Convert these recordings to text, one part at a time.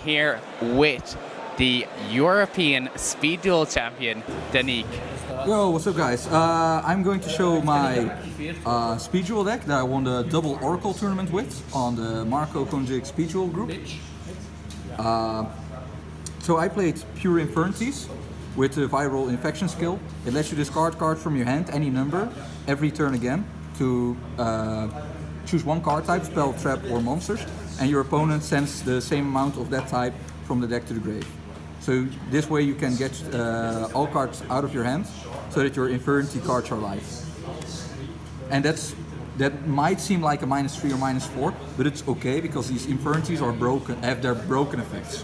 here with the European Speed Duel champion, Danique. Yo, what's up guys? I'm going to show my Speed Duel deck that I won the double Oracle tournament with on the Marco Konjic Speed Duel group. So I played pure Infernities with the viral infection skill. It lets you discard cards from your hand, any number, every turn again, to choose one card type, spell, trap or monsters, and your opponent sends the same amount of that type from the deck to the grave. So this way you can get all cards out of your hand so that your Infernity cards are live. And that might seem like a -3 or -4, but it's okay because these Infernities are broken, have their broken effects.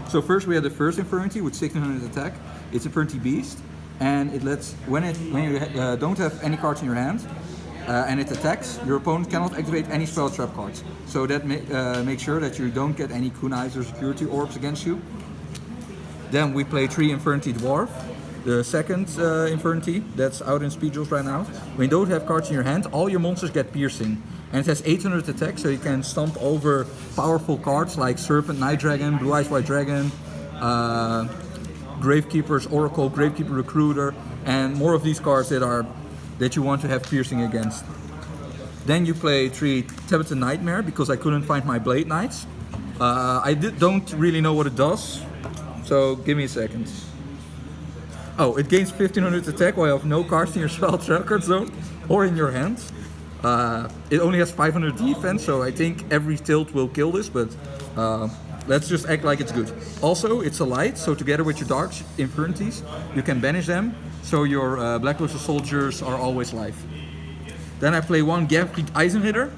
So first we have the first Infernity with 1600 attack. It's Infernity Beast, and it lets when you don't have any cards in your hand and it attacks, your opponent cannot activate any spell trap cards. So that makes sure that you don't get any kunais or security orbs against you. Then we play 3 Infernity Dwarf, the second Infernity that's out in Speed Duels right now. When you don't have cards in your hand, all your monsters get piercing. And it has 800 attack, so you can stomp over powerful cards like Serpent, Night Dragon, Blue Eyes White Dragon, Gravekeeper's Oracle, Gravekeeper Recruiter, and more of these cards that you want to have piercing against. Then you play 3 Tabitha Nightmare because I couldn't find my Blade Knights. I don't really know what it does, so give me a second. Oh, it gains 1500 attack while you have no cards in your spell trap card zone or in your hand. It only has 500 defense, so I think every tilt will kill this, but let's just act like it's good. Also, it's a light, so together with your Dark Infernity, you can banish them, so your Blackluster soldiers are always live. Then I play 1 Gavried Eisenritter.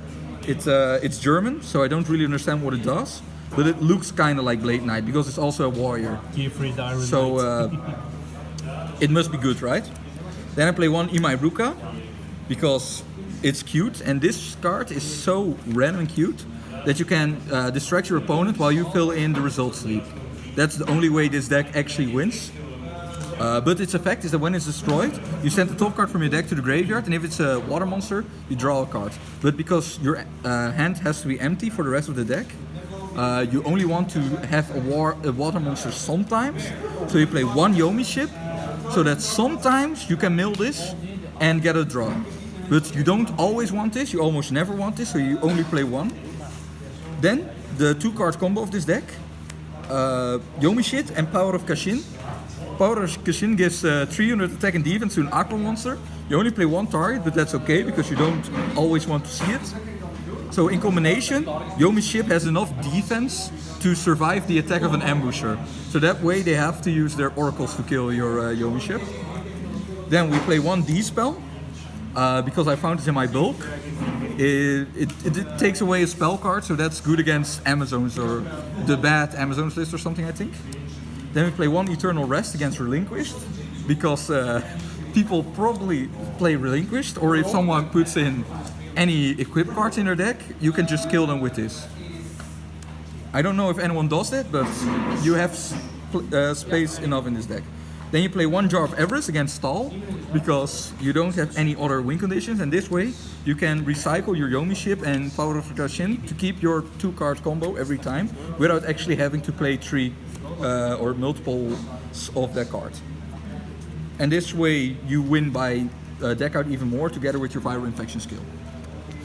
It's German, so I don't really understand what it does, but it looks kind of like Blade Knight because it's also a warrior. So it must be good, right? Then I play 1 Imai Ruka because it's cute, and this card is so random and cute that you can distract your opponent while you fill in the result sleep. That's the only way this deck actually wins. But its effect is that when it's destroyed, you send the top card from your deck to the graveyard, and if it's a water monster, you draw a card. But because your hand has to be empty for the rest of the deck, you only want to have a water monster sometimes. So you play 1 Yomi ship, so that sometimes you can mill this and get a draw. But you don't always want this, you almost never want this, so you only play 1. Then, the 2-card combo of this deck, Yomi Shit and Power of Kashin. Power of Kashin gives 300 attack and defense to an Aqua monster. You only play 1 target, but that's okay, because you don't always want to see it. So in combination, Yomi Ship has enough defense to survive the attack of an ambusher. So that way they have to use their oracles to kill your Yomi Ship. Then we play 1 D-spell. Because I found it in my bulk. It takes away a spell card, so that's good against Amazons or the bad Amazons list or something, I think. Then we play 1 Eternal Rest against Relinquished, because people probably play Relinquished, or if someone puts in any equip cards in their deck, you can just kill them with this. I don't know if anyone does that, but you have space enough in this deck. Then you play 1 Jar of Avarice against Stall, because you don't have any other win conditions, and this way you can recycle your Yomi Ship and Power of Kashin to keep your 2-card combo every time, without actually having to play 3 or multiples of that card. And this way you win by deck out even more together with your Viral Infection skill.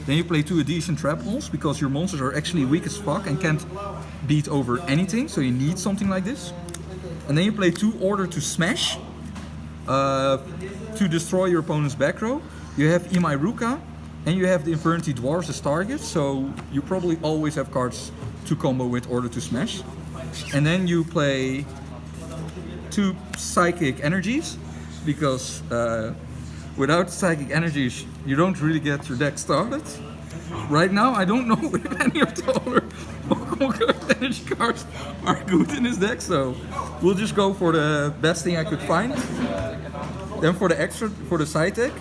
Then you play 2 Adhesion Trap Holes, because your monsters are actually weak as fuck and can't beat over anything, so you need something like this. And then you play 2 Order to Smash to destroy your opponent's back row. You have Imai Ruka and you have the Infernity Dwarves as targets, so you probably always have cards to combo with Order to Smash. And then you play 2 Psychic Energies, because without Psychic Energies you don't really get your deck started. Right now I don't know if any of the other energy cards are good in this deck, so we'll just go for the best thing I could find. Then for the side deck,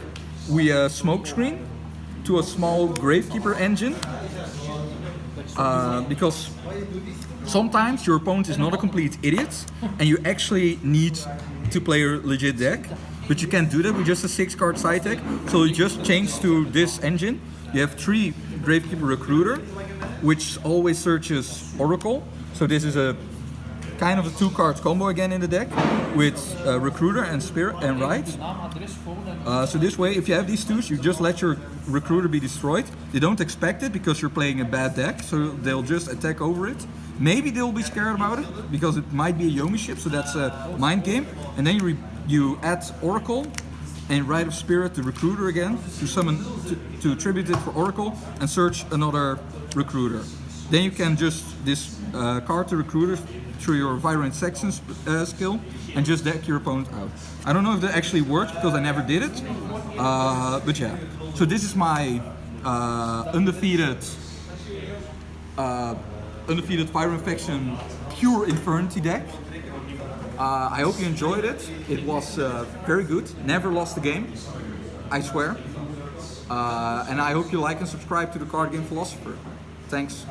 we Smoke Screen to a small Gravekeeper engine, because sometimes your opponent is not a complete idiot and you actually need to play a legit deck, but you can't do that with just a 6-card side deck, so you just change to this engine. You have 3 Gravekeeper Recruiter, which always searches Oracle. So this is a kind of a 2-card combo again in the deck with Recruiter and Spirit and Right. So this way, if you have these twos, you just let your Recruiter be destroyed. They don't expect it because you're playing a bad deck, so they'll just attack over it. Maybe they'll be scared about it because it might be a Yomi ship, so that's a mind game. And then you add Oracle and Rite of Spirit, the Recruiter again, to summon, to tribute it for Oracle and search another Recruiter. Then you can just card the Recruiter through your Virulent Section skill and just deck your opponent out. I don't know if that actually works because I never did it, but yeah. So this is my undefeated Fire Infection pure Infernity deck. I hope you enjoyed it. It was very good. Never lost a game, I swear. And I hope you like and subscribe to the card game Philosopher. Thanks.